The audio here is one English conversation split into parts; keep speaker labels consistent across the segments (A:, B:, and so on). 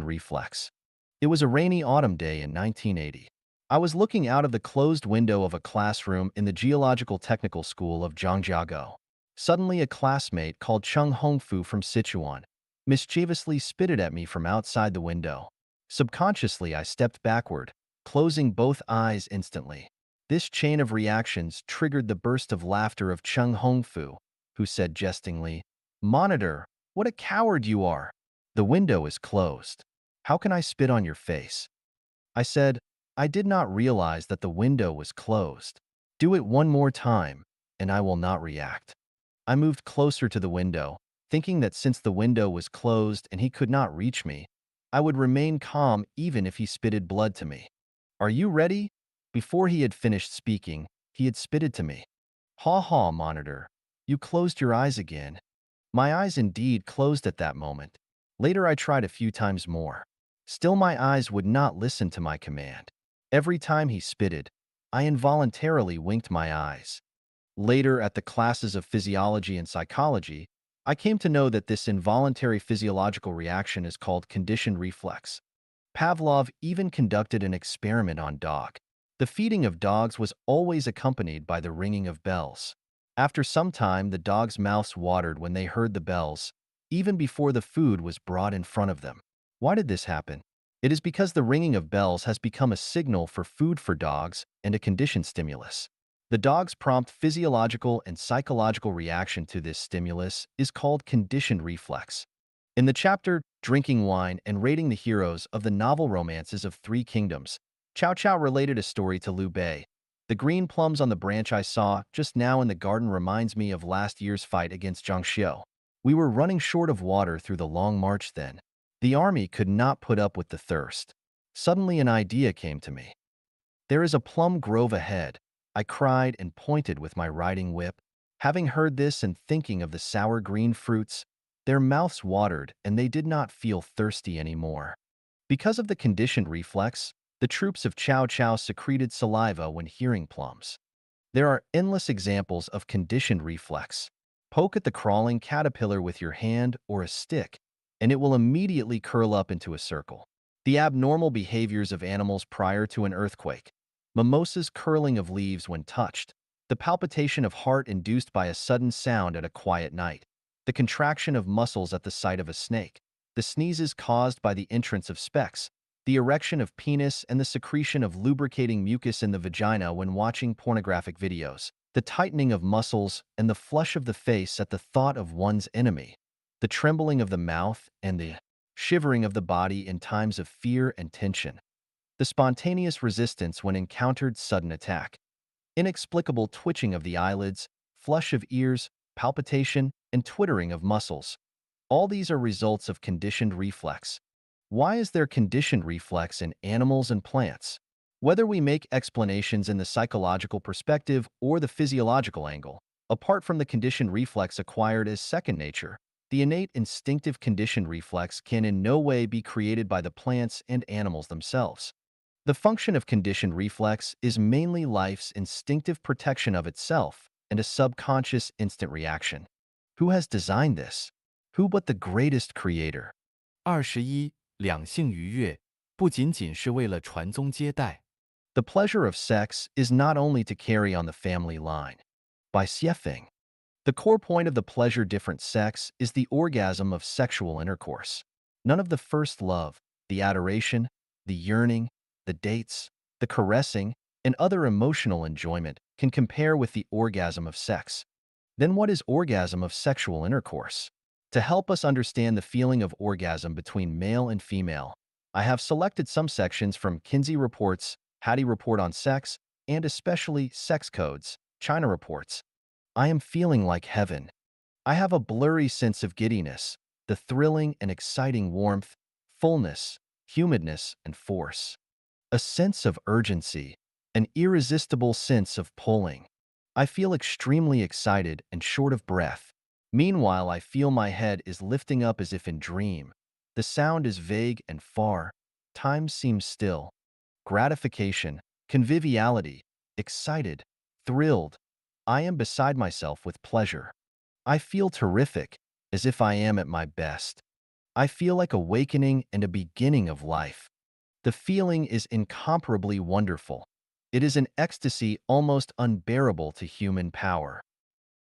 A: reflex. It was a rainy autumn day in 1980. I was looking out of the closed window of a classroom in the Geological Technical School of Zhangjiago. Suddenly, a classmate called Chung Hongfu from Sichuan mischievously spitted at me from outside the window. Subconsciously, I stepped backward, closing both eyes instantly. This chain of reactions triggered the burst of laughter of Chung Hongfu, who said jestingly, "Monitor, what a coward you are! The window is closed. How can I spit on your face?" I said, "I did not realize that the window was closed. Do it one more time, and I will not react." I moved closer to the window, thinking that since the window was closed and he could not reach me, I would remain calm even if he spitted blood to me. "Are you ready?" Before he had finished speaking, he had spitted to me. "Ha ha, monitor. You closed your eyes again." My eyes indeed closed at that moment. Later I tried a few times more. Still my eyes would not listen to my command. Every time he spitted, I involuntarily winked my eyes. Later, at the classes of physiology and psychology, I came to know that this involuntary physiological reaction is called conditioned reflex. Pavlov even conducted an experiment on dog. The feeding of dogs was always accompanied by the ringing of bells. After some time, the dogs' mouths watered when they heard the bells, even before the food was brought in front of them. Why did this happen? It is because the ringing of bells has become a signal for food for dogs and a conditioned stimulus. The dog's prompt physiological and psychological reaction to this stimulus is called conditioned reflex. In the chapter Drinking Wine and Rating the Heroes of the Novel Romances of Three Kingdoms, Chow Chow related a story to Liu Bei. "The green plums on the branch I saw just now in the garden reminds me of last year's fight against Zhang Xiu. We were running short of water through the long march then. The army could not put up with the thirst. Suddenly an idea came to me. There is a plum grove ahead." I cried and pointed with my riding whip. Having heard this and thinking of the sour green fruits, their mouths watered and they did not feel thirsty anymore. Because of the conditioned reflex, the troops of Chow Chow secreted saliva when hearing plums. There are endless examples of conditioned reflex. Poke at the crawling caterpillar with your hand or a stick, and it will immediately curl up into a circle. The abnormal behaviors of animals prior to an earthquake. Mimosa's curling of leaves when touched. The palpitation of heart induced by a sudden sound at a quiet night. The contraction of muscles at the sight of a snake. The sneezes caused by the entrance of specks. The erection of penis and the secretion of lubricating mucus in the vagina when watching pornographic videos. The tightening of muscles and the flush of the face at the thought of one's enemy. The trembling of the mouth and the shivering of the body in times of fear and tension. The spontaneous resistance when encountered sudden attack. Inexplicable twitching of the eyelids, flush of ears, palpitation, and twittering of muscles. All these are results of conditioned reflex. Why is there conditioned reflex in animals and plants? Whether we make explanations in the psychological perspective or the physiological angle, apart from the conditioned reflex acquired as second nature, the innate instinctive conditioned reflex can in no way be created by the plants and animals themselves. The function of conditioned reflex is mainly life's instinctive protection of itself and a subconscious instant reaction. Who has designed this? Who but the greatest creator?
B: 21. 两性愉悦不仅仅是为了传宗接代。
A: The pleasure of sex is not only to carry on the family line. By Xiefeng. The core point of the pleasure-different sex is the orgasm of sexual intercourse. None of the first love, the adoration, the yearning, the dates, the caressing, and other emotional enjoyment can compare with the orgasm of sex. Then what is orgasm of sexual intercourse? To help us understand the feeling of orgasm between male and female, I have selected some sections from Kinsey Reports, Hattie Report on Sex, and especially Sex Codes, China Reports. I am feeling like heaven. I have a blurry sense of giddiness, the thrilling and exciting warmth, fullness, humidness, and force. A sense of urgency, an irresistible sense of pulling. I feel extremely excited and short of breath. Meanwhile, I feel my head is lifting up as if in dream. The sound is vague and far. Time seems still. Gratification, conviviality, excited, thrilled. I am beside myself with pleasure. I feel terrific, as if I am at my best. I feel like awakening and a beginning of life. The feeling is incomparably wonderful. It is an ecstasy almost unbearable to human power.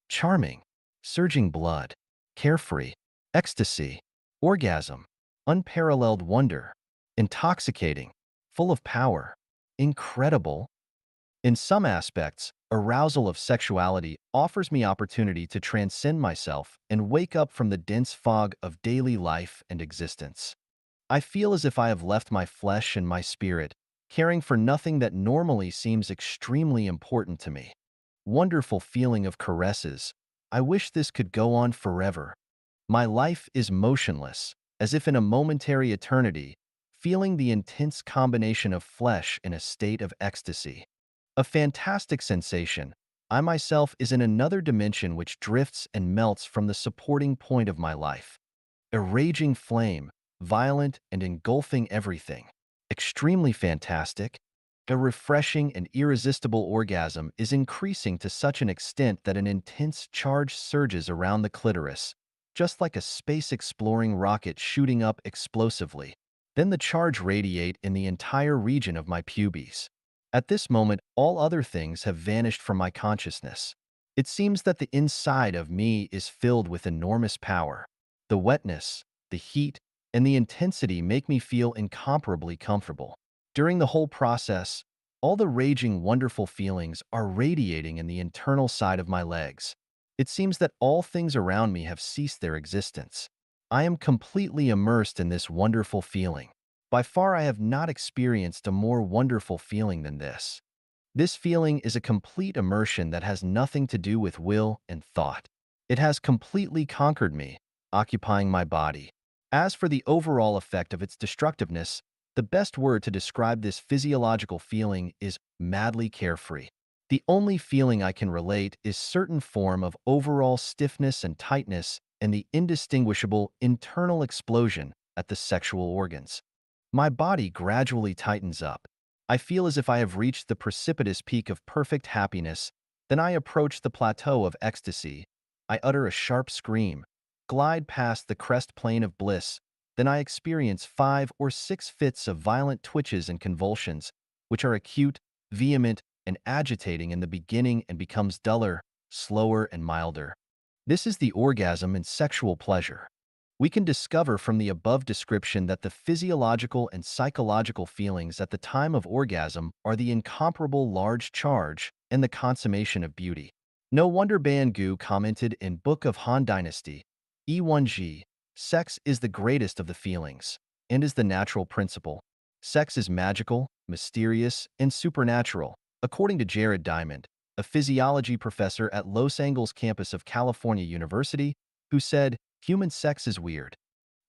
A: Charming, surging blood, carefree, ecstasy, orgasm, unparalleled wonder, intoxicating, full of power, incredible. In some aspects, arousal of sexuality offers me opportunity to transcend myself and wake up from the dense fog of daily life and existence. I feel as if I have left my flesh and my spirit, caring for nothing that normally seems extremely important to me. Wonderful feeling of caresses. I wish this could go on forever. My life is motionless, as if in a momentary eternity, feeling the intense combination of flesh in a state of ecstasy. A fantastic sensation. I myself is in another dimension which drifts and melts from the supporting point of my life. A raging flame, violent and engulfing everything. Extremely fantastic. A refreshing and irresistible orgasm is increasing to such an extent that an intense charge surges around the clitoris, just like a space-exploring rocket shooting up explosively. Then the charge radiate in the entire region of my pubes. At this moment, all other things have vanished from my consciousness. It seems that the inside of me is filled with enormous power. The wetness, the heat, and the intensity make me feel incomparably comfortable. During the whole process, all the raging, wonderful feelings are radiating in the internal side of my legs. It seems that all things around me have ceased their existence. I am completely immersed in this wonderful feeling. By far, I have not experienced a more wonderful feeling than this. This feeling is a complete immersion that has nothing to do with will and thought. It has completely conquered me, occupying my body. As for the overall effect of its destructiveness, the best word to describe this physiological feeling is madly carefree. The only feeling I can relate is certain form of overall stiffness and tightness and the indistinguishable internal explosion at the sexual organs. My body gradually tightens up. I feel as if I have reached the precipitous peak of perfect happiness. Then I approach the plateau of ecstasy. I utter a sharp scream, glide past the crest plane of bliss. Then I experience 5 or 6 fits of violent twitches and convulsions, which are acute, vehement, and agitating in the beginning and becomes duller, slower, and milder. This is the orgasm and sexual pleasure. We can discover from the above description that the physiological and psychological feelings at the time of orgasm are the incomparable large charge and the consummation of beauty. No wonder Ban Gu commented in Book of Han Dynasty, E1G, sex is the greatest of the feelings and is the natural principle. Sex is magical, mysterious, and supernatural, according to Jared Diamond, a physiology professor at Los Angeles campus of California University, who said, human sex is weird.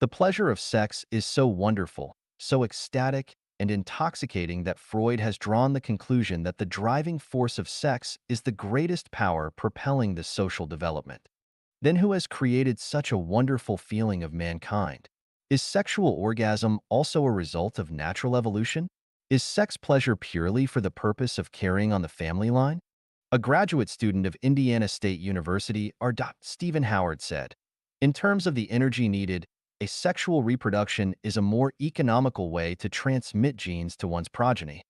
A: The pleasure of sex is so wonderful, so ecstatic, and intoxicating that Freud has drawn the conclusion that the driving force of sex is the greatest power propelling the social development. Then who has created such a wonderful feeling of mankind? Is sexual orgasm also a result of natural evolution? Is sex pleasure purely for the purpose of carrying on the family line? A graduate student of Indiana State University, R. Stephen Howard said, in terms of the energy needed, a sexual reproduction is a more economical way to transmit genes to one's progeny.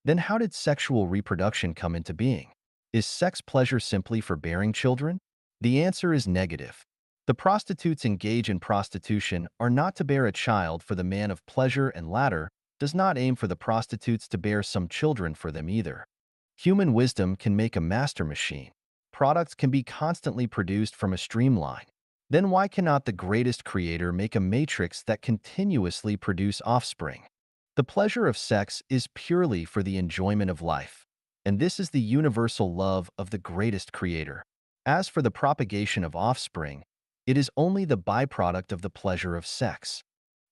A: Then how did sexual reproduction come into being? Is sex pleasure simply for bearing children? The answer is negative. The prostitutes engage in prostitution are not to bear a child for the man of pleasure, and latter does not aim for the prostitutes to bear some children for them either. Human wisdom can make a master machine. Products can be constantly produced from a streamline. Then why cannot the greatest creator make a matrix that continuously produce offspring? The pleasure of sex is purely for the enjoyment of life, and this is the universal love of the greatest creator. As for the propagation of offspring, it is only the byproduct of the pleasure of sex.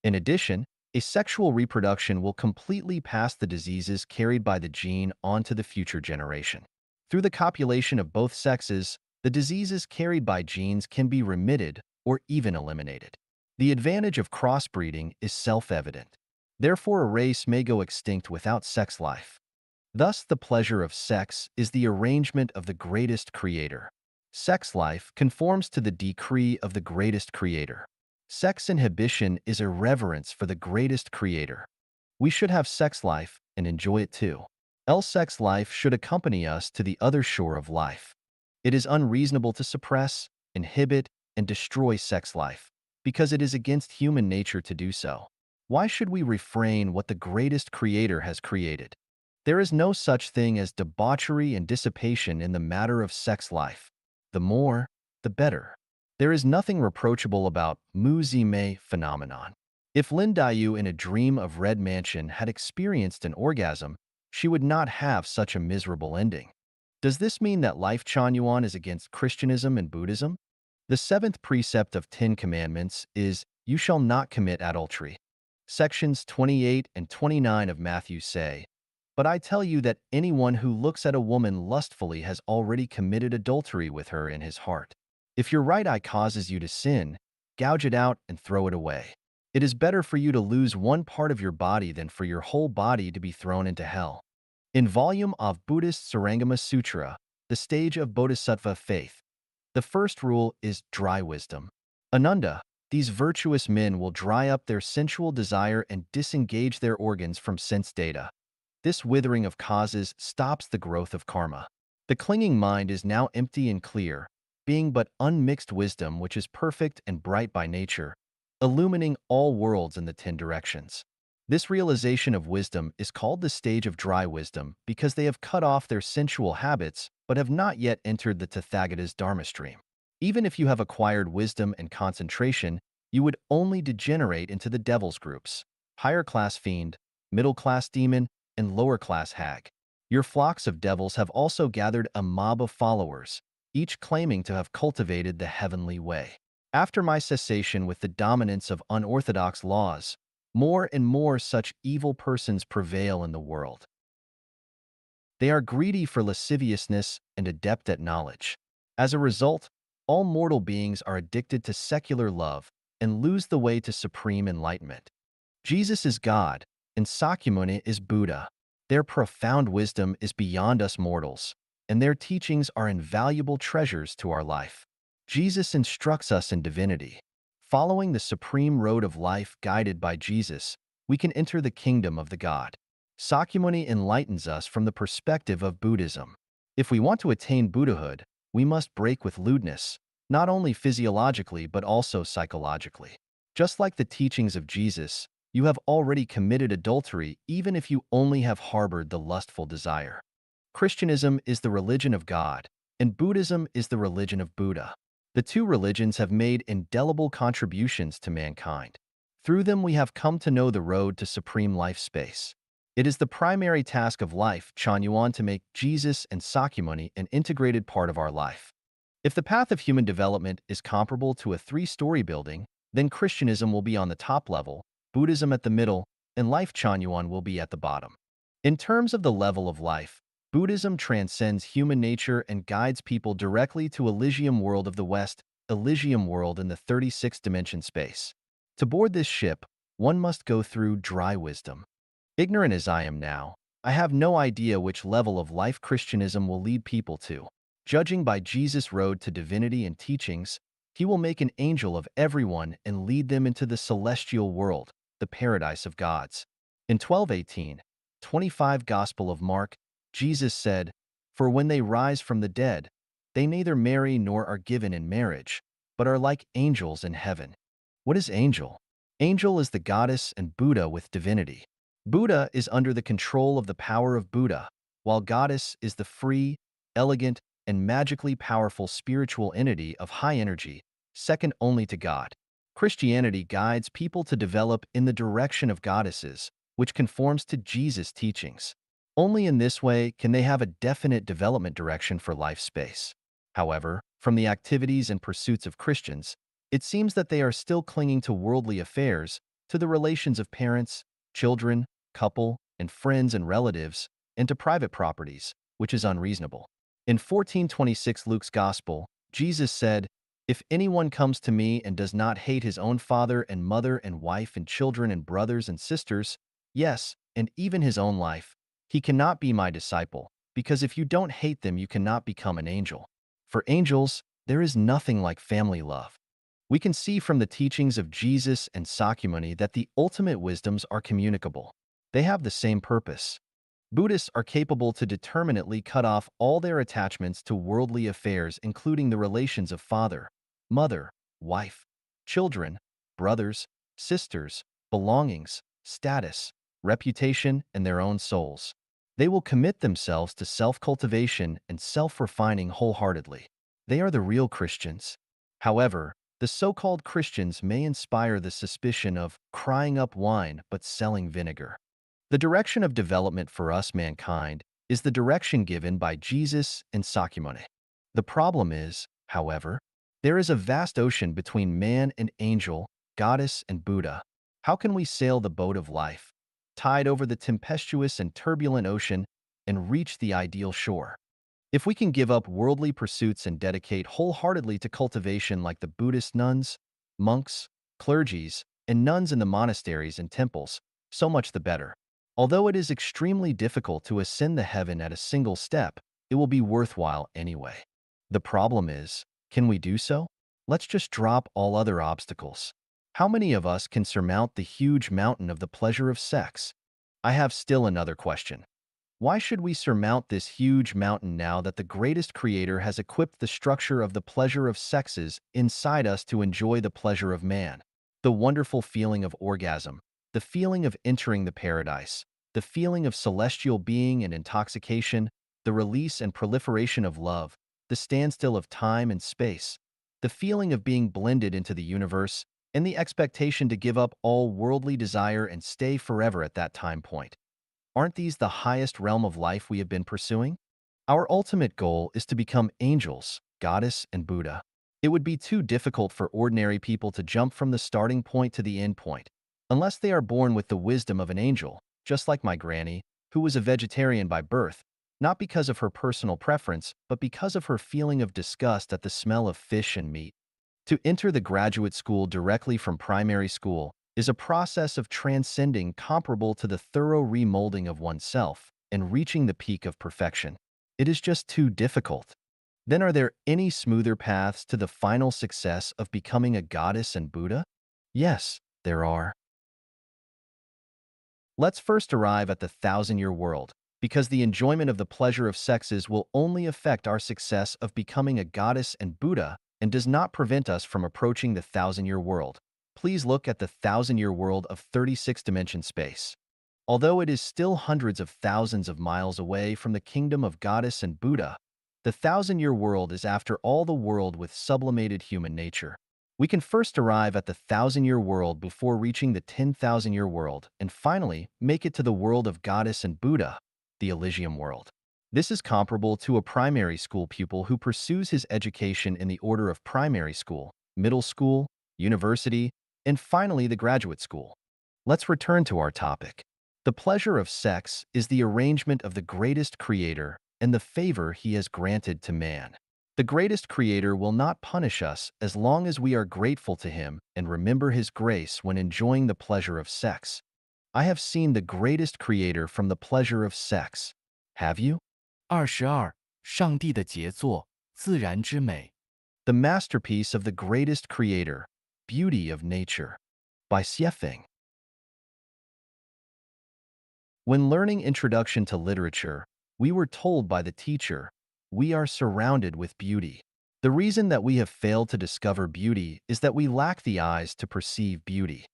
A: In addition, a sexual reproduction will completely pass the diseases carried by the gene on to the future generation. Through the copulation of both sexes, the diseases carried by genes can be remitted or even eliminated. The advantage of crossbreeding is self-evident. Therefore, a race may go extinct without sex life. Thus, the pleasure of sex is the arrangement of the greatest creator. Sex life conforms to the decree of the greatest creator. Sex inhibition is a reverence for the greatest creator. We should have sex life and enjoy it too. Else sex life should accompany us to the other shore of life. It is unreasonable to suppress, inhibit, and destroy sex life, because it is against human nature to do so. Why should we refrain what the greatest creator has created? There is no such thing as debauchery and dissipation in the matter of sex life. The more, the better. There is nothing reproachable about mu-zi-mei phenomenon. If Lin Dayu in A Dream of Red Mansion had experienced an orgasm, she would not have such a miserable ending. Does this mean that Life Chanyuan is against Christianism and Buddhism? The seventh precept of 10 Commandments is, "You shall not commit adultery." Sections 28 and 29 of Matthew say, "But I tell you that anyone who looks at a woman lustfully has already committed adultery with her in his heart. If your right eye causes you to sin, gouge it out and throw it away. It is better for you to lose one part of your body than for your whole body to be thrown into hell." In volume of Buddhist Sarangama Sutra, The Stage of Bodhisattva Faith, the first rule is dry wisdom. Ananda, these virtuous men will dry up their sensual desire and disengage their organs from sense data. This withering of causes stops the growth of karma. The clinging mind is now empty and clear, being but unmixed wisdom which is perfect and bright by nature, illumining all worlds in the 10 directions. This realization of wisdom is called the stage of dry wisdom because they have cut off their sensual habits but have not yet entered the Tathagata's Dharma stream. Even if you have acquired wisdom and concentration, you would only degenerate into the devil's groups: higher class fiend, middle class demon, and lower class hag. Your flocks of devils have also gathered a mob of followers, each claiming to have cultivated the heavenly way. After my cessation with the dominance of unorthodox laws, more and more such evil persons prevail in the world. They are greedy for lasciviousness and adept at knowledge. As a result, all mortal beings are addicted to secular love and lose the way to supreme enlightenment. Jesus is God, and Sakyamuni is Buddha. Their profound wisdom is beyond us mortals, and their teachings are invaluable treasures to our life. Jesus instructs us in divinity. Following the supreme road of life guided by Jesus, we can enter the kingdom of the God. Sakyamuni enlightens us from the perspective of Buddhism. If we want to attain Buddhahood, we must break with lewdness, not only physiologically but also psychologically. Just like the teachings of Jesus, you have already committed adultery even if you only have harbored the lustful desire. Christianism is the religion of God, and Buddhism is the religion of Buddha. The two religions have made indelible contributions to mankind. Through them we have come to know the road to supreme life space. It is the primary task of Life Chanyuan to make Jesus and Sakyamuni an integrated part of our life. If the path of human development is comparable to a 3-story building, then Christianism will be on the top level, Buddhism at the middle, and Life Chanyuan will be at the bottom. In terms of the level of life, Buddhism transcends human nature and guides people directly to Elysium world of the West, Elysium world in the 36th dimension space. To board this ship, one must go through dry wisdom. Ignorant as I am now, I have no idea which level of life Christianism will lead people to. Judging by Jesus' road to divinity and teachings, he will make an angel of everyone and lead them into the celestial world, the paradise of gods. In 12:18, 25 Gospel of Mark, Jesus said, "For when they rise from the dead, they neither marry nor are given in marriage, but are like angels in heaven." What is angel? Angel is the goddess and Buddha with divinity. Buddha is under the control of the power of Buddha, while goddess is the free, elegant, and magically powerful spiritual entity of high energy, second only to God. Christianity guides people to develop in the direction of goddesses, which conforms to Jesus' teachings. Only in this way can they have a definite development direction for life space. However, from the activities and pursuits of Christians, it seems that they are still clinging to worldly affairs, to the relations of parents, children, couple, and friends and relatives, and to private properties, which is unreasonable. In 14:26 Luke's Gospel, Jesus said, "If anyone comes to me and does not hate his own father and mother and wife and children and brothers and sisters, yes, and even his own life, he cannot be my disciple, because if you don't hate them, you cannot become an angel." For angels, there is nothing like family love. We can see from the teachings of Jesus and Sakyamuni that the ultimate wisdoms are communicable. They have the same purpose. Buddhists are capable to determinately cut off all their attachments to worldly affairs, including the relations of father, mother, wife, children, brothers, sisters, belongings, status, reputation, and their own souls. They will commit themselves to self-cultivation and self-refining wholeheartedly. They are the real Christians. However, the so-called Christians may inspire the suspicion of crying up wine but selling vinegar. The direction of development for us, mankind, is the direction given by Jesus and Sakyamuni. The problem is, however, there is a vast ocean between man and angel, goddess and Buddha. How can we sail the boat of life, tide over the tempestuous and turbulent ocean, and reach the ideal shore? If we can give up worldly pursuits and dedicate wholeheartedly to cultivation like the Buddhist nuns, monks, clergies, and nuns in the monasteries and temples, so much the better. Although it is extremely difficult to ascend the heaven at a single step, it will be worthwhile anyway. The problem is, can we do so? Let's just drop all other obstacles. How many of us can surmount the huge mountain of the pleasure of sex? I have still another question. Why should we surmount this huge mountain now that the greatest creator has equipped the structure of the pleasure of sexes inside us to enjoy the pleasure of man? The wonderful feeling of orgasm, the feeling of entering the paradise, the feeling of celestial being and intoxication, the release and proliferation of love, the standstill of time and space, the feeling of being blended into the universe, and the expectation to give up all worldly desire and stay forever at that time point. Aren't these the highest realm of life we have been pursuing? Our ultimate goal is to become angels, goddess, and Buddha. It would be too difficult for ordinary people to jump from the starting point to the end point, unless they are born with the wisdom of an angel, just like my granny, who was a vegetarian by birth, not because of her personal preference, but because of her feeling of disgust at the smell of fish and meat. To enter the graduate school directly from primary school is a process of transcending comparable to the thorough remolding of oneself and reaching the peak of perfection. It is just too difficult. Then are there any smoother paths to the final success of becoming a goddess and Buddha? Yes, there are. Let's first arrive at the thousand-year world, because the enjoyment of the pleasure of sexes will only affect our success of becoming a goddess and Buddha and does not prevent us from approaching the thousand-year world. Please look at the thousand-year world of 36-dimension space. Although it is still hundreds of thousands of miles away from the kingdom of goddess and Buddha, the thousand-year world is after all the world with sublimated human nature. We can first arrive at the thousand-year world before reaching the 10,000-year world, and finally make it to the world of goddess and Buddha, the Elysium world. This is comparable to a primary school pupil who pursues his education in the order of primary school, middle school, university, and finally the graduate school. Let's return to our topic. The pleasure of sex is the arrangement of the greatest creator and the favor he has granted to man. The greatest creator will not punish us as long as we are grateful to him and remember his grace when enjoying the pleasure of sex. I have seen the greatest creator from the pleasure of sex. Have you?
B: 22. 上帝的杰作，自然之美。
A: The masterpiece of the greatest creator, Beauty of Nature, by Xiefeng. When learning Introduction to Literature, we were told by the teacher, we are surrounded with beauty. The reason that we have failed to discover beauty is that we lack the eyes to perceive beauty.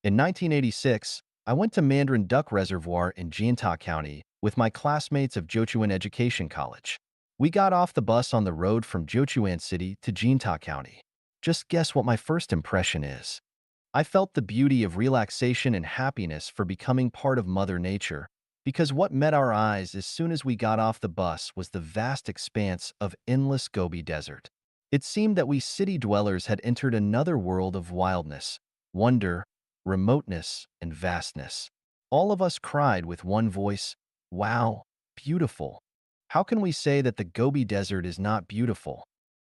A: In 1986, I went to Mandarin Duck Reservoir in Jianta County with my classmates of Jochuan Education College. We got off the bus on the road from Jochuan City to Jianta County. Just guess what my first impression is. I felt the beauty of relaxation and happiness for becoming part of Mother Nature, because what met our eyes as soon as we got off the bus was the vast expanse of endless Gobi Desert. It seemed that we city dwellers had entered another world of wildness, wonder, remoteness, and vastness. All of us cried with one voice, "Wow, beautiful." How can we say that the Gobi Desert is not beautiful?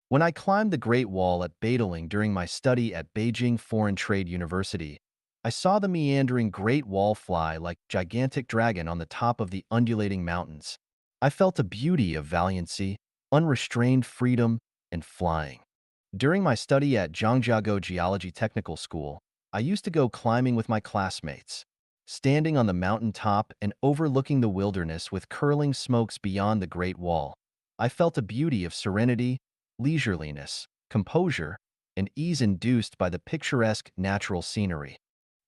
A: When I climbed the Great Wall at Badaling during my study at Beijing Foreign Trade University, I saw the meandering Great Wall fly like a gigantic dragon on the top of the undulating mountains. I felt a beauty of valiancy, unrestrained freedom, and flying. During my study at Zhangjiago Geology Technical School, I used to go climbing with my classmates. Standing on the mountain top and overlooking the wilderness with curling smokes beyond the Great Wall, I felt a beauty of serenity, leisureliness, composure, and ease induced by the picturesque natural scenery.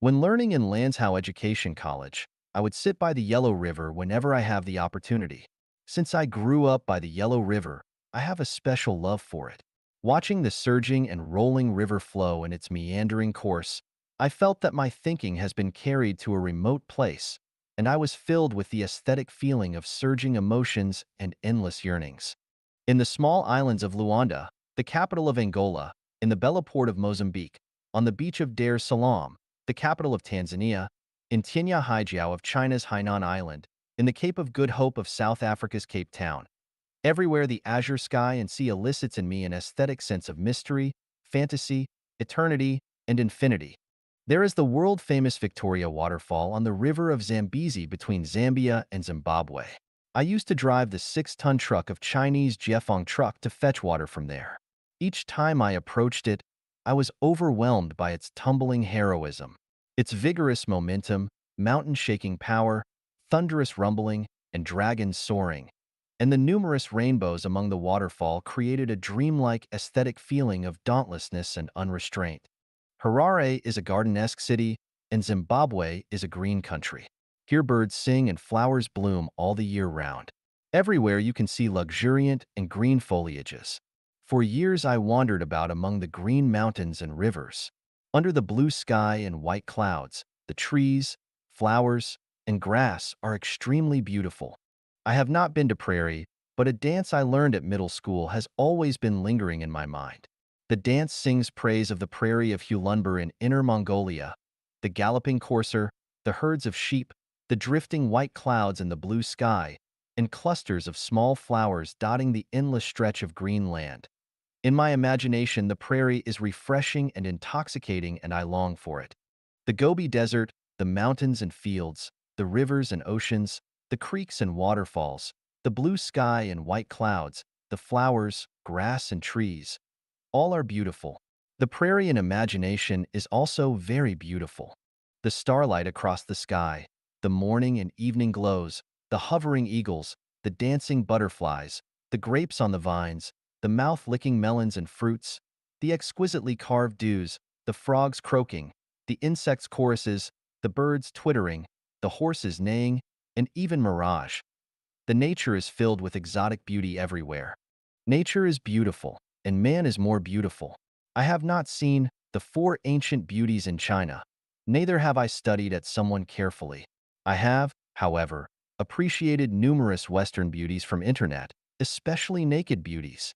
A: When learning in Lanzhou Education College, I would sit by the Yellow River whenever I have the opportunity. Since I grew up by the Yellow River, I have a special love for it. Watching the surging and rolling river flow in its meandering course, I felt that my thinking has been carried to a remote place, and I was filled with the aesthetic feeling of surging emotions and endless yearnings. In the small islands of Luanda, the capital of Angola, in the Bella Port of Mozambique, on the beach of Dar es Salaam, the capital of Tanzania, in Tianya Haijiao of China's Hainan Island, in the Cape of Good Hope of South Africa's Cape Town. Everywhere the azure sky and sea elicits in me an aesthetic sense of mystery, fantasy, eternity, and infinity. There is the world-famous Victoria waterfall on the river of Zambezi between Zambia and Zimbabwe. I used to drive the 6-ton truck of Chinese Jiefeng truck to fetch water from there. Each time I approached it, I was overwhelmed by its tumbling heroism, its vigorous momentum, mountain-shaking power, thunderous rumbling, and dragons soaring. And the numerous rainbows among the waterfall created a dreamlike aesthetic feeling of dauntlessness and unrestraint. Harare is a garden-esque city, and Zimbabwe is a green country. Here birds sing and flowers bloom all the year round. Everywhere you can see luxuriant and green foliages. For years I wandered about among the green mountains and rivers. Under the blue sky and white clouds, the trees, flowers, and grass are extremely beautiful. I have not been to Prairie, but a dance I learned at middle school has always been lingering in my mind. The dance sings praise of the prairie of Hulunbuir in Inner Mongolia, the galloping courser, the herds of sheep, the drifting white clouds in the blue sky, and clusters of small flowers dotting the endless stretch of green land. In my imagination, the prairie is refreshing and intoxicating, and I long for it. The Gobi Desert, the mountains and fields, the rivers and oceans, the creeks and waterfalls, the blue sky and white clouds, the flowers, grass and trees, all are beautiful. The prairie in imagination is also very beautiful. The starlight across the sky, the morning and evening glows, the hovering eagles, the dancing butterflies, the grapes on the vines, the mouth-licking melons and fruits, the exquisitely carved dews, the frogs croaking, the insects' choruses, the birds twittering, the horses neighing, and even mirage. The nature is filled with exotic beauty everywhere. Nature is beautiful, and man is more beautiful. I have not seen the 4 ancient beauties in China, neither have I studied at someone carefully. I have, however, appreciated numerous Western beauties from internet, especially naked beauties.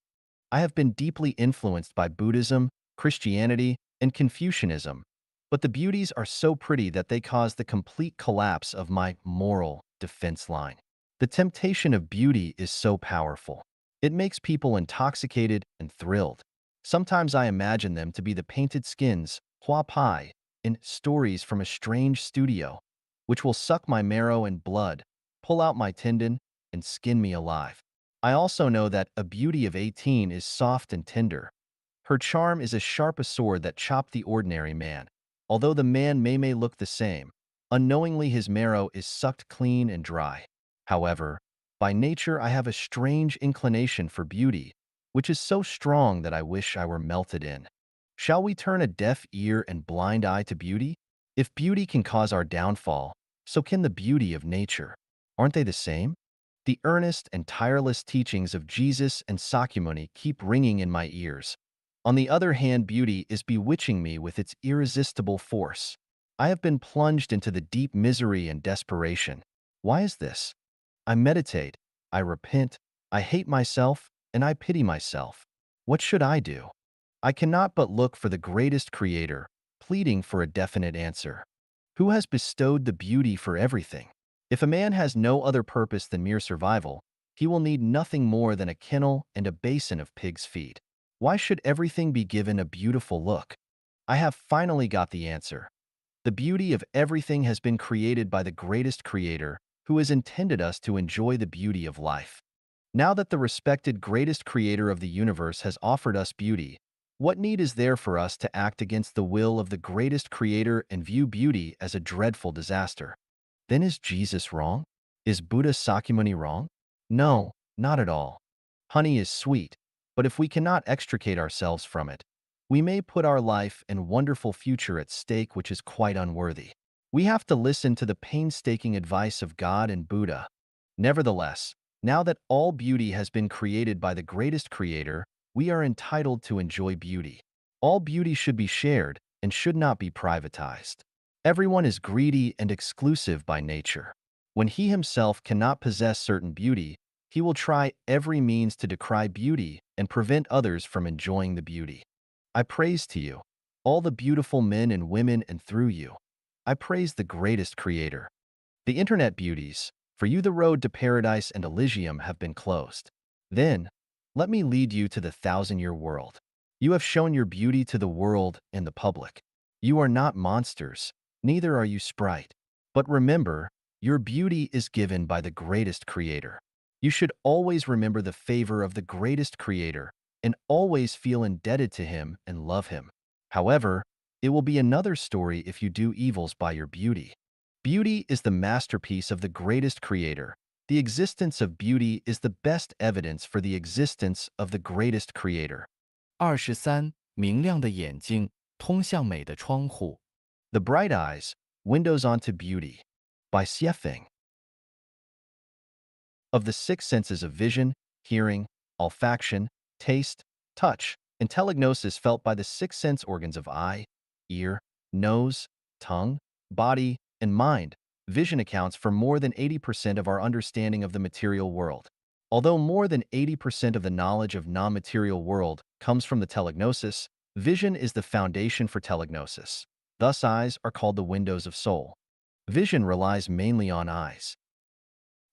A: I have been deeply influenced by Buddhism, Christianity, and Confucianism, but the beauties are so pretty that they cause the complete collapse of my moral defense line. The temptation of beauty is so powerful. It makes people intoxicated and thrilled. Sometimes I imagine them to be the painted skins, hua pai, in stories from a strange studio, which will suck my marrow and blood, pull out my tendon, and skin me alive. I also know that a beauty of 18 is soft and tender. Her charm is as sharp a sword that chopped the ordinary man. Although the man may look the same, unknowingly his marrow is sucked clean and dry. However, by nature I have a strange inclination for beauty, which is so strong that I wish I were melted in. Shall we turn a deaf ear and blind eye to beauty? If beauty can cause our downfall, so can the beauty of nature. Aren't they the same? The earnest and tireless teachings of Jesus and Sakyamuni keep ringing in my ears. On the other hand, beauty is bewitching me with its irresistible force. I have been plunged into the deep misery and desperation. Why is this? I meditate, I repent, I hate myself, and I pity myself. What should I do? I cannot but look for the greatest creator, pleading for a definite answer. Who has bestowed the beauty for everything? If a man has no other purpose than mere survival, he will need nothing more than a kennel and a basin of pig's feet. Why should everything be given a beautiful look? I have finally got the answer. The beauty of everything has been created by the greatest creator, who has intended us to enjoy the beauty of life. Now that the respected greatest creator of the universe has offered us beauty, What need is there for us to act against the will of the greatest creator and view beauty as a dreadful disaster? Then is Jesus wrong? Is Buddha Sakyamuni wrong? No, not at all. Honey is sweet, but if we cannot extricate ourselves from it, we may put our life and wonderful future at stake, which is quite unworthy. We have to listen to the painstaking advice of God and Buddha. Nevertheless, now that all beauty has been created by the greatest creator, we are entitled to enjoy beauty. All beauty should be shared and should not be privatized. Everyone is greedy and exclusive by nature. When he himself cannot possess certain beauty, he will try every means to decry beauty and prevent others from enjoying the beauty. I praise to you, all the beautiful men and women, and through you, I praise the greatest creator. The internet beauties, for you the road to paradise and Elysium have been closed. Then, let me lead you to the thousand-year world. You have shown your beauty to the world and the public. You are not monsters, neither are you sprite. But remember, your beauty is given by the greatest creator. You should always remember the favor of the greatest creator and always feel indebted to him and love him. However, it will be another story if you do evils by your beauty. Beauty is the masterpiece of the greatest creator. The existence of beauty is the best evidence for the existence of the greatest creator.
B: 23. 明亮的眼睛，通向美的窗户。
A: The Bright Eyes, Windows onto Beauty, by Xiefeng. Of the six senses of vision, hearing, olfaction, taste, touch, and telegnosis felt by the six sense organs of eye, ear, nose, tongue, body, and mind, vision accounts for more than 80% of our understanding of the material world. Although more than 80% of the knowledge of non-material world comes from the telegnosis, vision is the foundation for telegnosis. Thus, eyes are called the windows of soul. Vision relies mainly on eyes.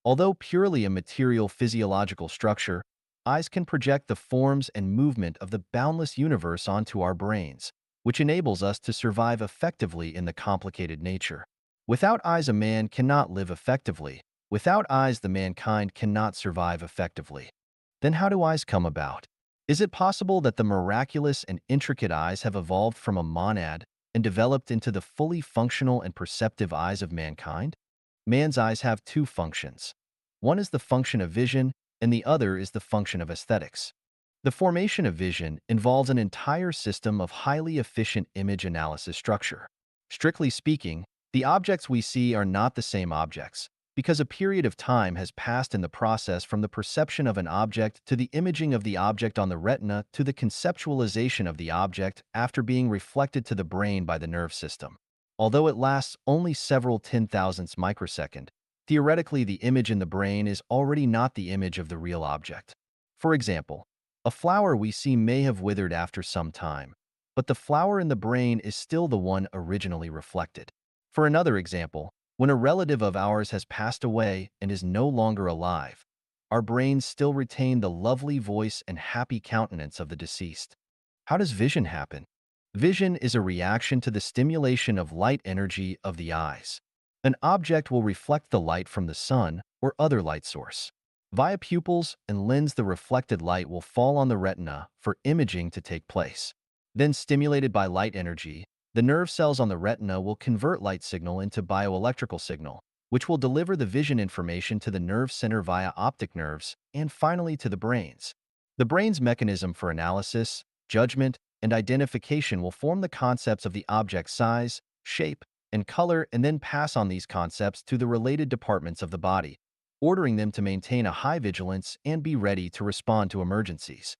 A: Although purely a material physiological structure, eyes can project the forms and movement of the boundless universe onto our brains, which enables us to survive effectively in the complicated nature. Without eyes, a man cannot live effectively. Without eyes, the mankind cannot survive effectively. Then how do eyes come about? Is it possible that the miraculous and intricate eyes have evolved from a monad and developed into the fully functional and perceptive eyes of mankind? Man's eyes have two functions. One is the function of vision, and the other is the function of aesthetics. The formation of vision involves an entire system of highly efficient image analysis structure. Strictly speaking, the objects we see are not the same objects, because a period of time has passed in the process from the perception of an object to the imaging of the object on the retina to the conceptualization of the object after being reflected to the brain by the nerve system. Although it lasts only several 10,000ths microsecond, theoretically the image in the brain is already not the image of the real object. For example, a flower we see may have withered after some time, but the flower in the brain is still the one originally reflected. For another example, when a relative of ours has passed away and is no longer alive, our brains still retain the lovely voice and happy countenance of the deceased. How does vision happen? Vision is a reaction to the stimulation of light energy of the eyes. An object will reflect the light from the sun or other light source. Via pupils and lens, the reflected light will fall on the retina for imaging to take place. Then, stimulated by light energy, the nerve cells on the retina will convert light signal into bioelectrical signal, which will deliver the vision information to the nerve center via optic nerves and finally to the brains. The brain's mechanism for analysis, judgment, and identification will form the concepts of the object's size, shape, and color and then pass on these concepts to the related departments of the body, ordering them to maintain a high vigilance and be ready to respond to emergencies.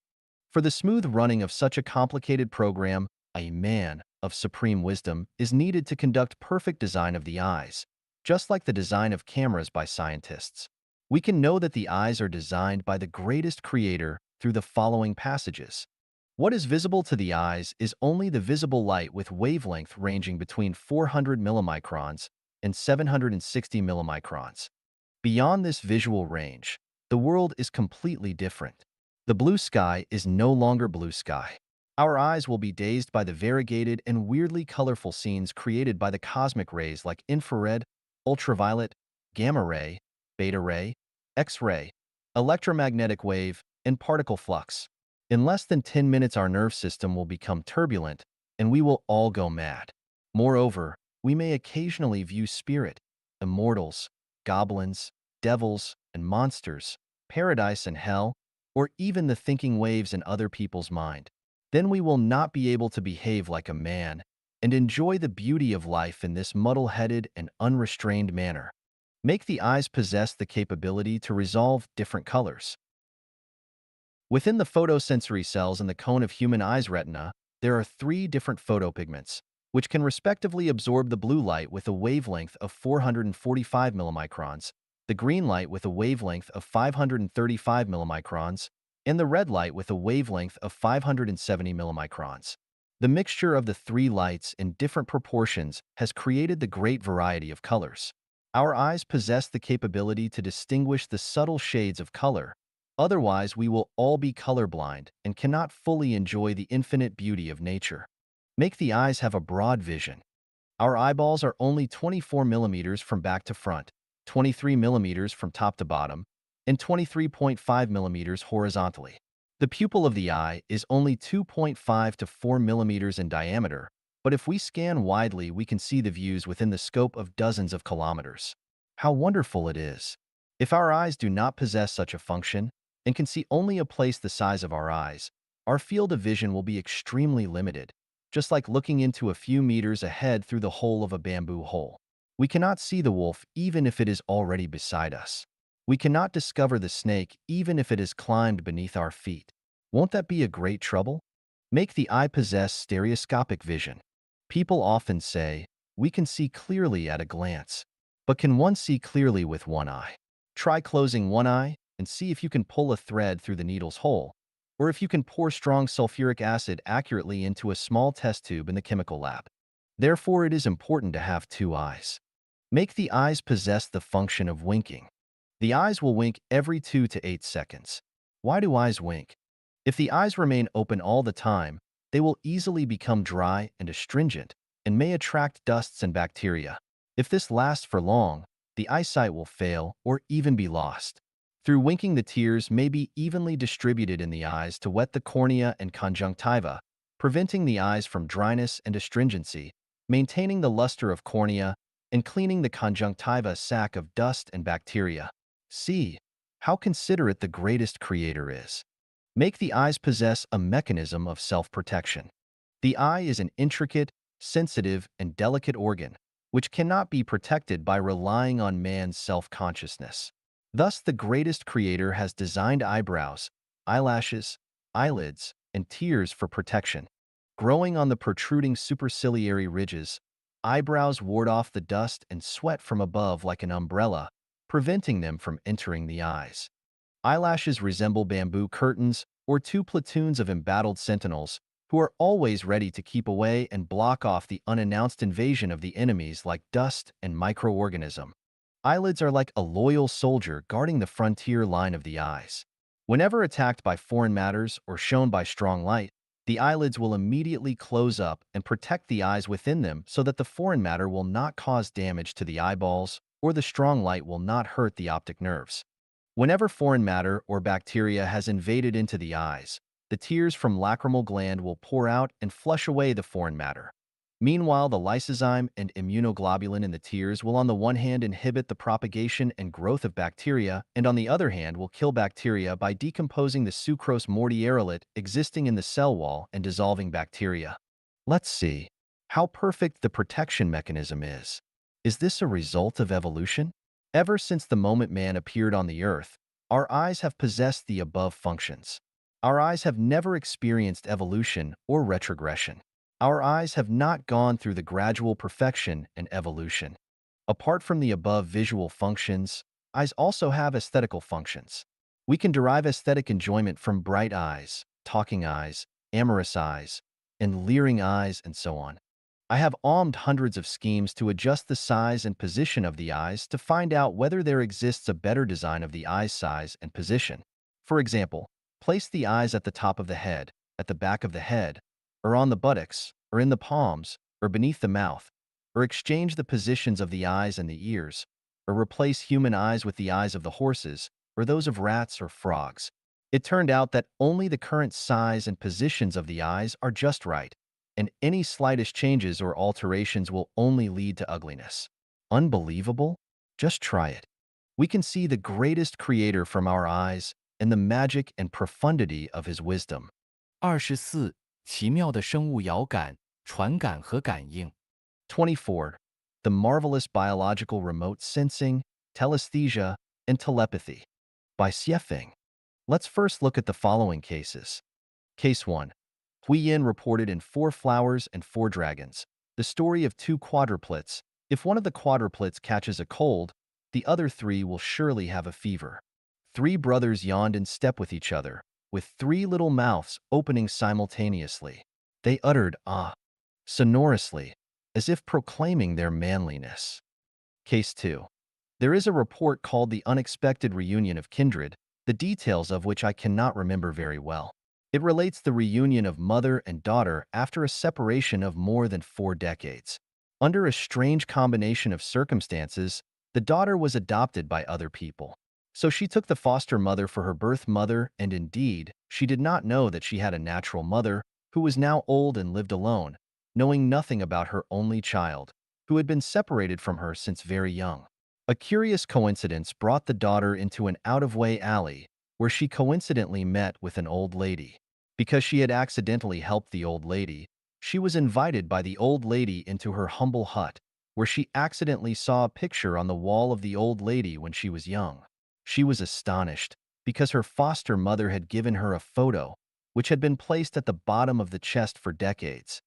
A: For the smooth running of such a complicated program, a man of supreme wisdom is needed to conduct perfect design of the eyes, just like the design of cameras by scientists. We can know that the eyes are designed by the greatest creator through the following passages. What is visible to the eyes is only the visible light with wavelength ranging between 400 millimicrons and 760 millimicrons. Beyond this visual range, the world is completely different. The blue sky is no longer blue sky. Our eyes will be dazed by the variegated and weirdly colorful scenes created by the cosmic rays like infrared, ultraviolet, gamma ray, beta ray, X-ray, electromagnetic wave, and particle flux. In less than 10 minutes, our nerve system will become turbulent and we will all go mad. Moreover, we may occasionally view spirit, immortals, goblins, devils, and monsters, paradise and hell, or even the thinking waves in other people's mind. Then we will not be able to behave like a man and enjoy the beauty of life in this muddle-headed and unrestrained manner. Make the eyes possess the capability to resolve different colors. Within the photosensory cells in the cone of human eye's retina, there are three different photopigments, which can respectively absorb the blue light with a wavelength of 445 millimicrons, the green light with a wavelength of 535 millimicrons, and the red light with a wavelength of 570 millimicrons. The mixture of the three lights in different proportions has created the great variety of colors. Our eyes possess the capability to distinguish the subtle shades of color. Otherwise, we will all be colorblind and cannot fully enjoy the infinite beauty of nature. Make the eyes have a broad vision. Our eyeballs are only 24 millimeters from back to front, 23 millimeters from top to bottom, and 23.5 millimeters horizontally. The pupil of the eye is only 2.5 to 4 millimeters in diameter, but if we scan widely, we can see the views within the scope of dozens of kilometers. How wonderful it is! If our eyes do not possess such a function and can see only a place the size of our eyes, our field of vision will be extremely limited, just like looking into a few meters ahead through the hole of a bamboo hole. We cannot see the wolf even if it is already beside us. We cannot discover the snake even if it has climbed beneath our feet. Won't that be a great trouble? Make the eye possess stereoscopic vision. People often say, we can see clearly at a glance. But can one see clearly with one eye? Try closing one eye and see if you can pull a thread through the needle's hole, or if you can pour strong sulfuric acid accurately into a small test tube in the chemical lab. Therefore, it is important to have two eyes. Make the eyes possess the function of winking. The eyes will wink every 2 to 8 seconds. Why do eyes wink? If the eyes remain open all the time, they will easily become dry and astringent and may attract dusts and bacteria. If this lasts for long, the eyesight will fail or even be lost. Through winking, the tears may be evenly distributed in the eyes to wet the cornea and conjunctiva, preventing the eyes from dryness and astringency, maintaining the luster of cornea, and cleaning the conjunctiva sac of dust and bacteria. See how considerate the greatest creator is. Make the eyes possess a mechanism of self-protection. The eye is an intricate, sensitive, and delicate organ, which cannot be protected by relying on man's self-consciousness. Thus, the greatest creator has designed eyebrows, eyelashes, eyelids, and tears for protection. Growing on the protruding superciliary ridges, eyebrows ward off the dust and sweat from above like an umbrella, preventing them from entering the eyes. Eyelashes resemble bamboo curtains or two platoons of embattled sentinels who are always ready to keep away and block off the unannounced invasion of the enemies like dust and microorganism. Eyelids are like a loyal soldier guarding the frontier line of the eyes. Whenever attacked by foreign matters or shown by strong light, the eyelids will immediately close up and protect the eyes within them so that the foreign matter will not cause damage to the eyeballs or the strong light will not hurt the optic nerves. Whenever foreign matter or bacteria has invaded into the eyes, the tears from lacrimal gland will pour out and flush away the foreign matter. Meanwhile, the lysozyme and immunoglobulin in the tears will on the one hand inhibit the propagation and growth of bacteria, and on the other hand will kill bacteria by decomposing the sucrose mortierolate existing in the cell wall and dissolving bacteria. Let's see how perfect the protection mechanism is. Is this a result of evolution? Ever since the moment man appeared on the earth, our eyes have possessed the above functions. Our eyes have never experienced evolution or retrogression. Our eyes have not gone through the gradual perfection and evolution. Apart from the above visual functions, eyes also have aesthetical functions. We can derive aesthetic enjoyment from bright eyes, talking eyes, amorous eyes, and leering eyes, and so on. I have almed hundreds of schemes to adjust the size and position of the eyes to find out whether there exists a better design of the eye's size and position. For example, place the eyes at the top of the head, at the back of the head, or on the buttocks, or in the palms, or beneath the mouth, or exchange the positions of the eyes and the ears, or replace human eyes with the eyes of the horses, or those of rats or frogs. It turned out that only the current size and positions of the eyes are just right, and any slightest changes or alterations will only lead to ugliness. Unbelievable? Just try it. We can see the greatest creator from our eyes and the magic and profundity of his wisdom.
B: 24. 奇妙的生物遥感、传感和感应。
A: 24. The marvelous biological remote sensing, telesthesia, and telepathy. By Xiefeng. Let's first look at the following cases. Case 1. Huiyin reported in Four Flowers and Four Dragons, the story of two quadruplets. If one of the quadruplets catches a cold, the other three will surely have a fever. Three brothers yawned in step with each other, with three little mouths opening simultaneously. They uttered ah sonorously, as if proclaiming their manliness. Case 2. There is a report called The Unexpected Reunion of Kindred, the details of which I cannot remember very well. It relates the reunion of mother and daughter after a separation of more than 4 decades. Under a strange combination of circumstances, the daughter was adopted by other people. So she took the foster mother for her birth mother, and indeed, she did not know that she had a natural mother who was now old and lived alone, knowing nothing about her only child, who had been separated from her since very young. A curious coincidence brought the daughter into an out-of-way alley where she coincidentally met with an old lady. Because she had accidentally helped the old lady, she was invited by the old lady into her humble hut, where she accidentally saw a picture on the wall of the old lady when she was young. She was astonished because her foster mother had given her a photo, which had been placed at the bottom of the chest for decades.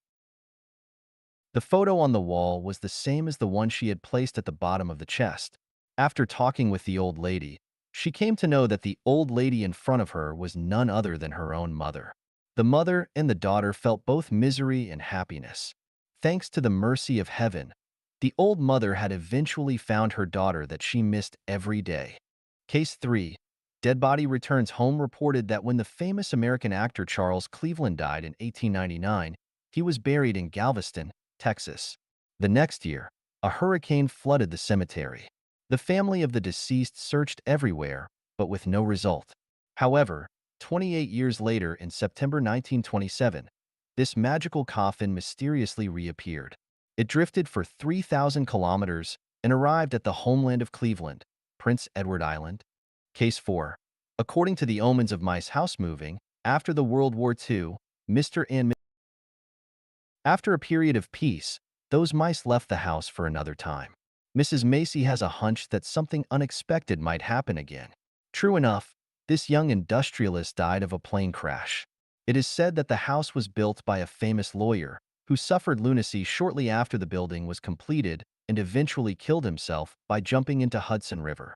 A: The photo on the wall was the same as the one she had placed at the bottom of the chest. After talking with the old lady, she came to know that the old lady in front of her was none other than her own mother. The mother and the daughter felt both misery and happiness. Thanks to the mercy of heaven, the old mother had eventually found her daughter that she missed every day. Case 3. Dead Body Returns Home reported that when the famous American actor Charles Cleveland died in 1899, he was buried in Galveston, Texas. The next year, a hurricane flooded the cemetery. The family of the deceased searched everywhere, but with no result. However, 28 years later, in September 1927, this magical coffin mysteriously reappeared. It drifted for 3,000 kilometers and arrived at the homeland of Cleveland, Prince Edward Island. Case 4. According to the omens of mice house moving, after the World War II, Mr. and after a period of peace, those mice left the house for another time. Mrs. Macy has a hunch that something unexpected might happen again. True enough, this young industrialist died of a plane crash. It is said that the house was built by a famous lawyer who suffered lunacy shortly after the building was completed and eventually killed himself by jumping into Hudson River.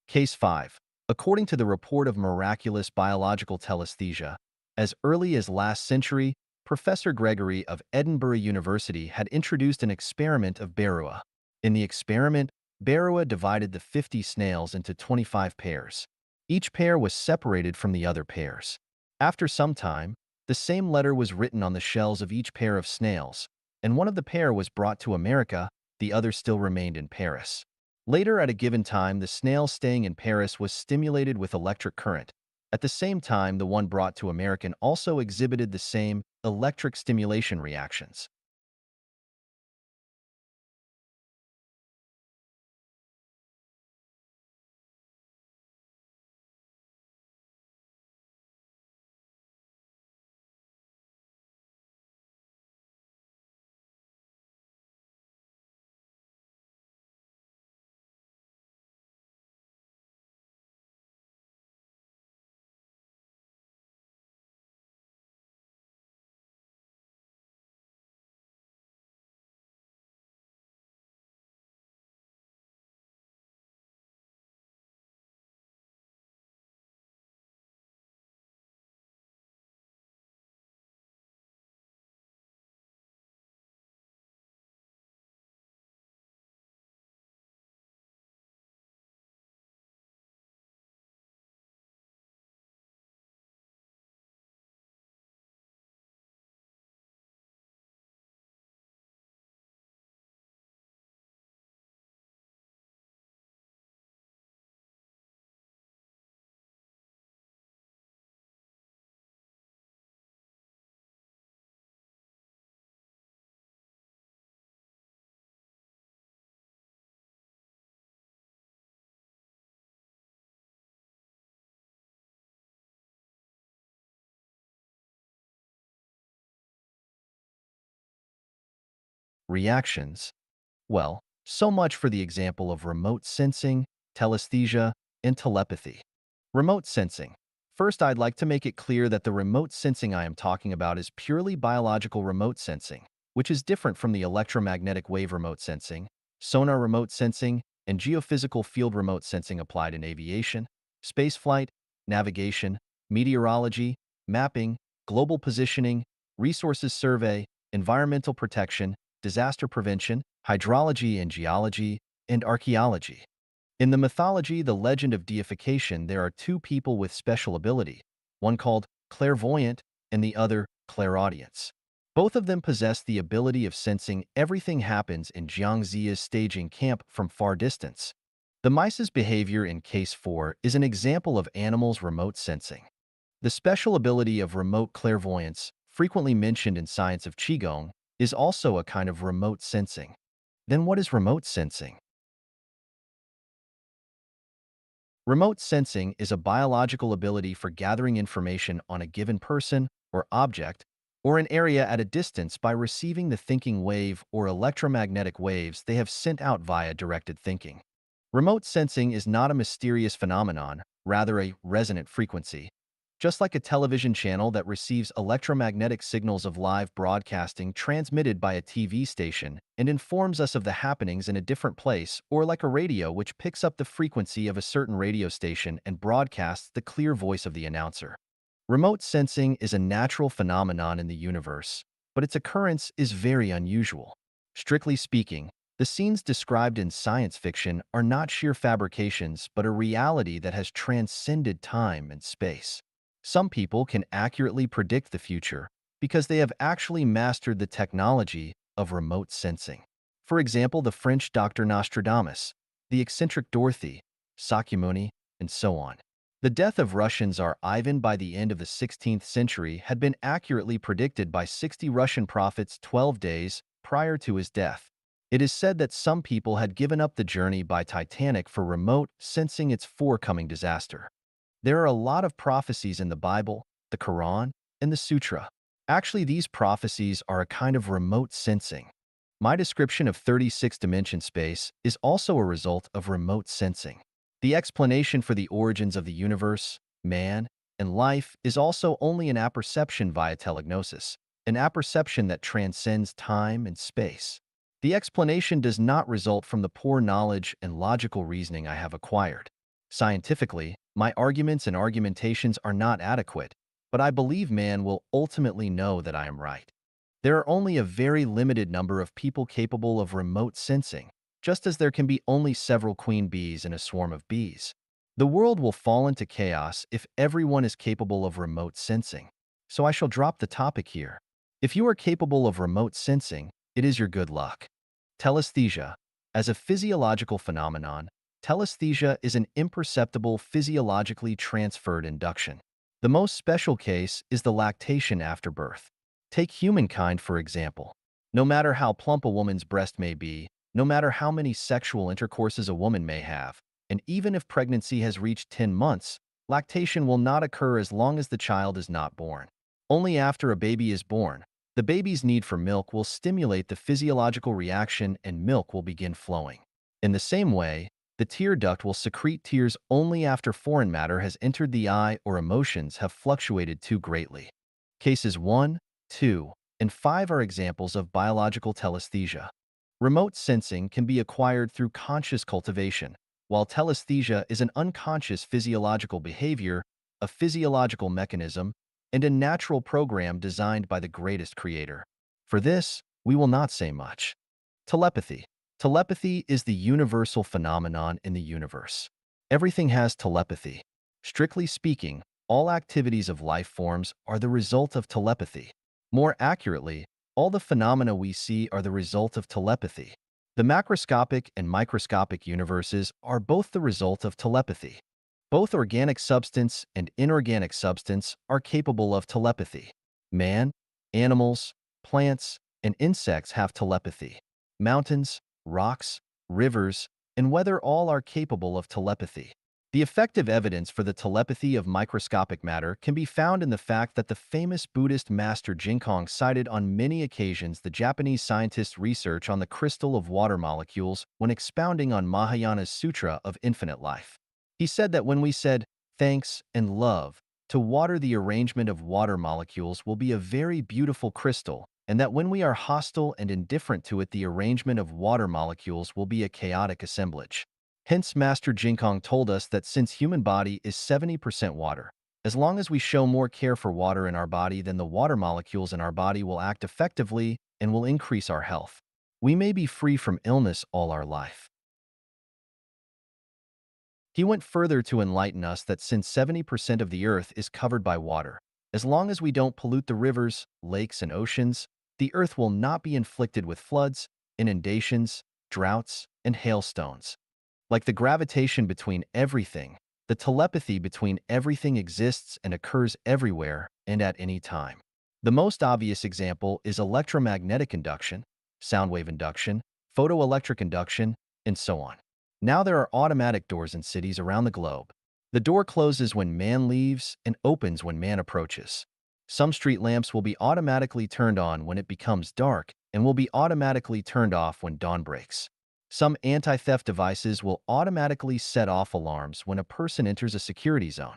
A: Case 5. According to the report of miraculous biological telesthesia, as early as last century, Professor Gregory of Edinburgh University had introduced an experiment of Berua. In the experiment, Berua divided the 50 snails into 25 pairs. Each pair was separated from the other pairs. After some time, the same letter was written on the shells of each pair of snails, and one of the pair was brought to America, the other still remained in Paris. Later, at a given time, the snail staying in Paris was stimulated with electric current. At the same time, the one brought to American also exhibited the same electric stimulation reactions. reactions. Well, so much for the example of remote sensing, telesthesia, and telepathy. Remote sensing. First, I'd like to make it clear that the remote sensing I am talking about is purely biological remote sensing, which is different from the electromagnetic wave remote sensing, sonar remote sensing, and geophysical field remote sensing applied in aviation, spaceflight, navigation, meteorology, mapping, global positioning, resources survey, environmental protection, disaster prevention, hydrology and geology, and archaeology. In the mythology, the legend of deification, there are two people with special ability, one called clairvoyant and the other clairaudience. Both of them possess the ability of sensing everything happens in Jiang Ziya's staging camp from far distance. The mice's behavior in Case 4 is an example of animals' remote sensing. The special ability of remote clairvoyance, frequently mentioned in science of Qigong, is also a kind of remote sensing. Then what is remote sensing? Remote sensing is a biological ability for gathering information on a given person or object or an area at a distance by receiving the thinking wave or electromagnetic waves they have sent out via directed thinking. Remote sensing is not a mysterious phenomenon, rather a resonant frequency. Just like a television channel that receives electromagnetic signals of live broadcasting transmitted by a TV station and informs us of the happenings in a different place, or like a radio which picks up the frequency of a certain radio station and broadcasts the clear voice of the announcer. Remote sensing is a natural phenomenon in the universe, but its occurrence is very unusual. Strictly speaking, the scenes described in science fiction are not sheer fabrications but a reality that has transcended time and space. Some people can accurately predict the future because they have actually mastered the technology of remote sensing. For example, the French Dr. Nostradamus, the eccentric Dorothy, Sakyamuni, and so on. The death of Russian Tsar Ivan by the end of the 16th century had been accurately predicted by 60 Russian prophets 12 days prior to his death. It is said that some people had given up the journey by Titanic for remote sensing its forthcoming disaster. There are a lot of prophecies in the Bible, the Quran, and the Sutra. Actually, these prophecies are a kind of remote sensing. My description of 36-dimension space is also a result of remote sensing. The explanation for the origins of the universe, man, and life is also only an apperception via telegnosis, an apperception that transcends time and space. The explanation does not result from the poor knowledge and logical reasoning I have acquired. Scientifically, my arguments and argumentations are not adequate, but I believe man will ultimately know that I am right. There are only a very limited number of people capable of remote sensing, just as there can be only several queen bees in a swarm of bees. The world will fall into chaos if everyone is capable of remote sensing. So I shall drop the topic here. If you are capable of remote sensing, it is your good luck. Telesthesia. As a physiological phenomenon, telesthesia is an imperceptible physiologically transferred induction. The most special case is the lactation after birth. Take humankind, for example. No matter how plump a woman's breast may be, no matter how many sexual intercourses a woman may have, and even if pregnancy has reached 10 months, lactation will not occur as long as the child is not born. Only after a baby is born, the baby's need for milk will stimulate the physiological reaction and milk will begin flowing. In the same way, the tear duct will secrete tears only after foreign matter has entered the eye or emotions have fluctuated too greatly. Cases 1, 2, and 5 are examples of biological telesthesia. Remote sensing can be acquired through conscious cultivation, while telesthesia is an unconscious physiological behavior, a physiological mechanism, and a natural program designed by the greatest creator. For this, we will not say much. Telepathy. Telepathy is the universal phenomenon in the universe. Everything has telepathy. Strictly speaking, all activities of life forms are the result of telepathy. More accurately, all the phenomena we see are the result of telepathy. The macroscopic and microscopic universes are both the result of telepathy. Both organic substance and inorganic substance are capable of telepathy. Man, animals, plants, and insects have telepathy. Mountains, rocks, rivers, and weather all are capable of telepathy. The effective evidence for the telepathy of microscopic matter can be found in the fact that the famous Buddhist master Jinkong cited on many occasions the Japanese scientist's research on the crystal of water molecules when expounding on Mahayana's Sutra of Infinite Life. He said that when we said thanks and love to water, the arrangement of water molecules will be a very beautiful crystal, and that when we are hostile and indifferent to it, the arrangement of water molecules will be a chaotic assemblage. Hence, Master Jinkong told us that since human body is 70% water, as long as we show more care for water in our body, then the water molecules in our body will act effectively and will increase our health. We may be free from illness all our life. He went further to enlighten us that since 70% of the earth is covered by water, as long as we don't pollute the rivers, lakes, and oceans, the earth will not be inflicted with floods, inundations, droughts, and hailstones. Like the gravitation between everything, the telepathy between everything exists and occurs everywhere and at any time. The most obvious example is electromagnetic induction, sound wave induction, photoelectric induction, and so on. Now there are automatic doors in cities around the globe. The door closes when man leaves and opens when man approaches. Some street lamps will be automatically turned on when it becomes dark and will be automatically turned off when dawn breaks. Some anti-theft devices will automatically set off alarms when a person enters a security zone.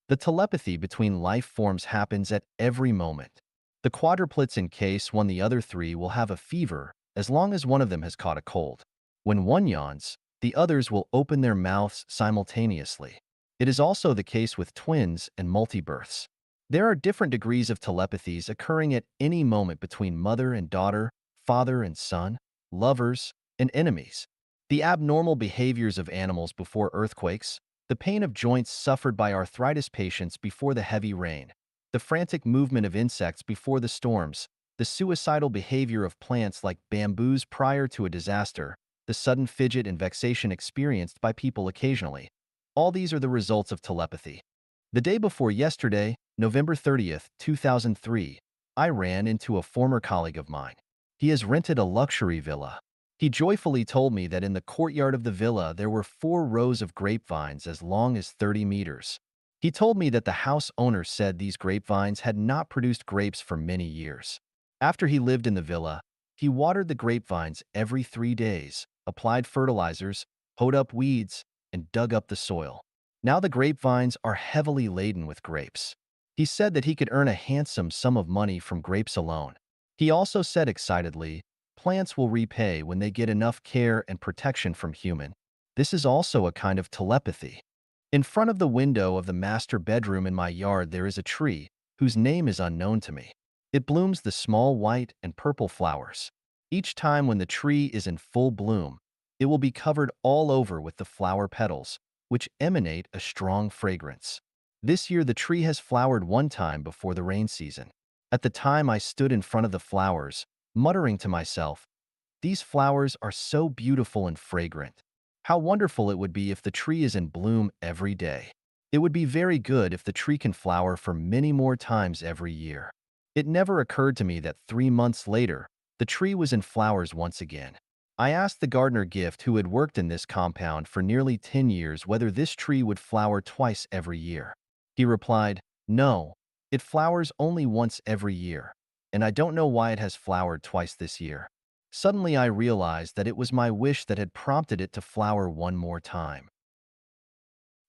A: The telepathy between life forms happens at every moment. The quadruplets in case one, the other three will have a fever as long as one of them has caught a cold. When one yawns, the others will open their mouths simultaneously. It is also the case with twins and multibirths. There are different degrees of telepathies occurring at any moment between mother and daughter, father and son, lovers, and enemies. The abnormal behaviors of animals before earthquakes, the pain of joints suffered by arthritis patients before the heavy rain, the frantic movement of insects before the storms, the suicidal behavior of plants like bamboos prior to a disaster, the sudden fidget and vexation experienced by people occasionally. All these are the results of telepathy. The day before yesterday, November 30th, 2003, I ran into a former colleague of mine. He has rented a luxury villa. He joyfully told me that in the courtyard of the villa there were 4 rows of grapevines as long as 30 meters. He told me that the house owner said these grapevines had not produced grapes for many years. After he lived in the villa, he watered the grapevines every 3 days, applied fertilizers, hoed up weeds, and dug up the soil. Now the grapevines are heavily laden with grapes. He said that he could earn a handsome sum of money from grapes alone. He also said excitedly, plants will repay when they get enough care and protection from human. This is also a kind of telepathy. In front of the window of the master bedroom in my yard there is a tree, whose name is unknown to me. It blooms the small white and purple flowers. Each time when the tree is in full bloom, it will be covered all over with the flower petals, which emanate a strong fragrance. This year the tree has flowered one time before the rain season. At the time I stood in front of the flowers, muttering to myself, "These flowers are so beautiful and fragrant. How wonderful it would be if the tree is in bloom every day. It would be very good if the tree can flower for many more times every year." It never occurred to me that 3 months later, the tree was in flowers once again. I asked the gardener Gift, who had worked in this compound for nearly 10 years, whether this tree would flower twice every year. He replied, "No, it flowers only once every year, and I don't know why it has flowered twice this year." Suddenly I realized that it was my wish that had prompted it to flower one more time.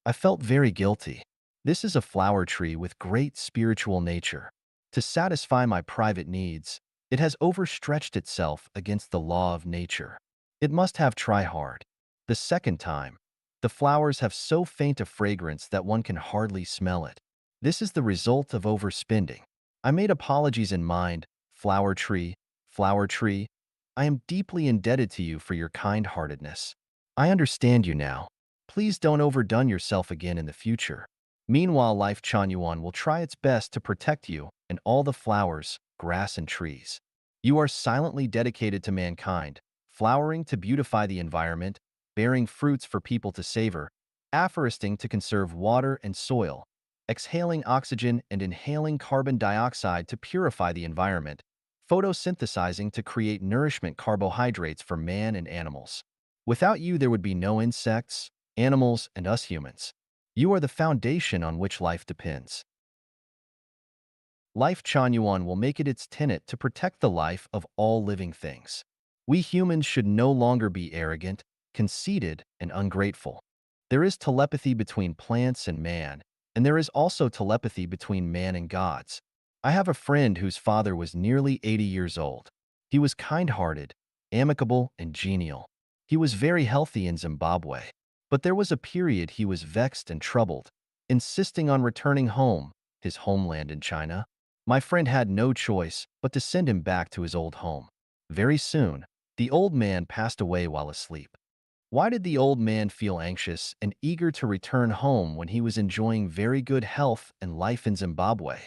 A: I felt very guilty. This is a flower tree with great spiritual nature. To satisfy my private needs, it has overstretched itself against the law of nature. It must have tried hard. The second time, the flowers have so faint a fragrance that one can hardly smell it. This is the result of overspending. I made apologies in mind, flower tree, flower tree. I am deeply indebted to you for your kind-heartedness. I understand you now. Please don't overdone yourself again in the future. Meanwhile, Life Chanyuan will try its best to protect you and all the flowers, grass, and trees. You are silently dedicated to mankind, flowering to beautify the environment, bearing fruits for people to savor, afforesting to conserve water and soil, exhaling oxygen and inhaling carbon dioxide to purify the environment, photosynthesizing to create nourishment carbohydrates for man and animals. Without you, there would be no insects, animals, and us humans. You are the foundation on which life depends. Life Chanyuan will make it its tenet to protect the life of all living things. We humans should no longer be arrogant, conceited, and ungrateful. There is telepathy between plants and man, and there is also telepathy between man and gods. I have a friend whose father was nearly 80 years old. He was kind-hearted, amicable, and genial. He was very healthy in Zimbabwe. But there was a period he was vexed and troubled, insisting on returning home, his homeland in China. My friend had no choice but to send him back to his old home. Very soon, the old man passed away while asleep. Why did the old man feel anxious and eager to return home when he was enjoying very good health and life in Zimbabwe?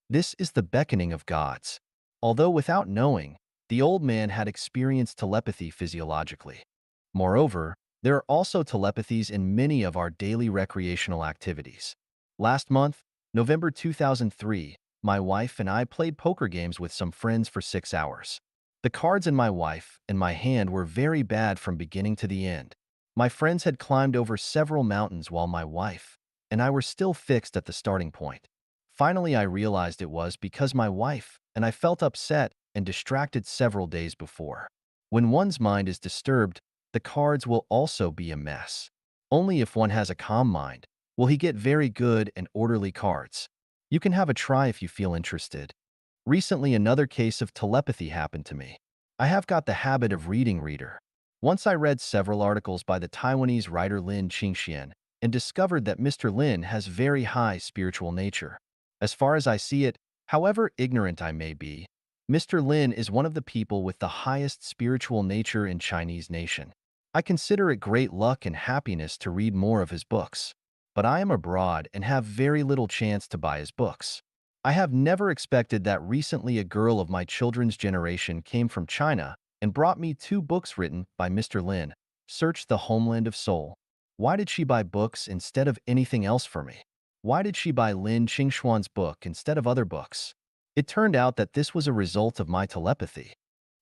A: This is the beckoning of gods. Although without knowing, the old man had experienced telepathy physiologically. Moreover, there are also telepathies in many of our daily recreational activities. Last month, November 2003, my wife and I played poker games with some friends for 6 hours. The cards in my wife and my hand were very bad from beginning to the end. My friends had climbed over several mountains while my wife and I were still fixed at the starting point. Finally, I realized it was because my wife and I felt upset and distracted several days before. When one's mind is disturbed, the cards will also be a mess. Only if one has a calm mind will he get very good and orderly cards. You can have a try if you feel interested. Recently, another case of telepathy happened to me. I have got the habit of reading reader. Once I read several articles by the Taiwanese writer Lin Qingxian and discovered that Mr. Lin has very high spiritual nature. As far as I see it, however ignorant I may be, Mr. Lin is one of the people with the highest spiritual nature in Chinese nation. I consider it great luck and happiness to read more of his books. But I am abroad and have very little chance to buy his books. I have never expected that recently a girl of my children's generation came from China and brought me two books written by Mr. Lin, Search the Homeland of Soul. Why did she buy books instead of anything else for me? Why did she buy Lin Qingshuan's book instead of other books? It turned out that this was a result of my telepathy.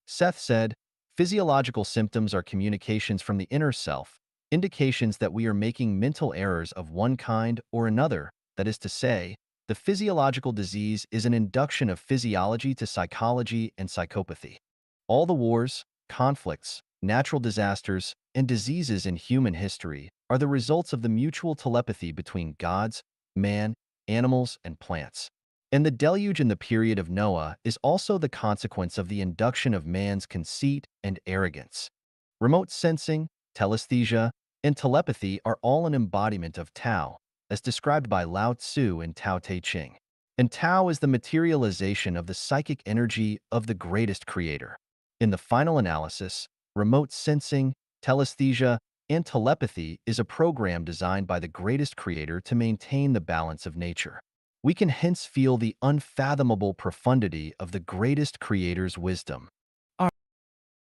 A: Seth said, physiological symptoms are communications from the inner self, indications that we are making mental errors of one kind or another, that is to say, the physiological disease is an induction of physiology to psychology and psychopathy. All the wars, conflicts, natural disasters, and diseases in human history are the results of the mutual telepathy between gods, man, animals, and plants. And the deluge in the period of Noah is also the consequence of the induction of man's conceit and arrogance. Remote sensing, telesthesia, and telepathy are all an embodiment of Tao, as described by Lao Tzu in Tao Te Ching. And Tao is the materialization of the psychic energy of the greatest creator. In the final analysis, remote sensing, telesthesia, and telepathy is a program designed by the greatest creator to maintain the balance of nature. We can hence feel the unfathomable profundity of the greatest creator's wisdom.